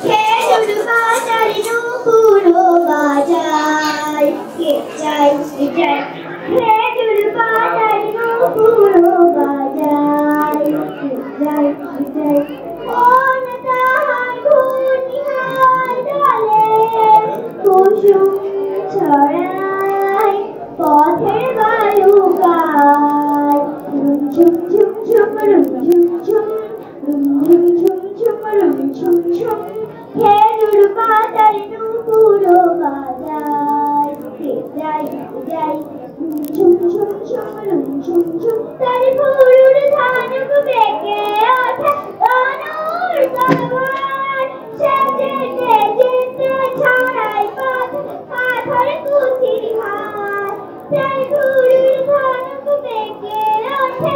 খেজুর বাজারে নুপুরো বাজায় কে চাই কে চাই খেজুর বাজারে নুপুরো বাজায় কে চাই কে চাই কোন তাহার ঘূর্ণিহার ডালে কুসুম ছড়ায় পথের বালুকায় ঝুম ঝুম ঝুম রুম ঝুম ঝুম ঝুম ঝুম রুম ঝুম ঝুম খেজুর বাজারে নুপুরো বাজায় কে যাই যাই ঝুম ঝুম ঝুম রুম ঝুম ঝুম তার ফুরুর ধানুক বেঁকে ওঠে তনুর তলোয়ার সেজে যেতে ছড়াই পথ পাথর কুচির হার তার ফুরুর ধানুক বেঁকে ওঠে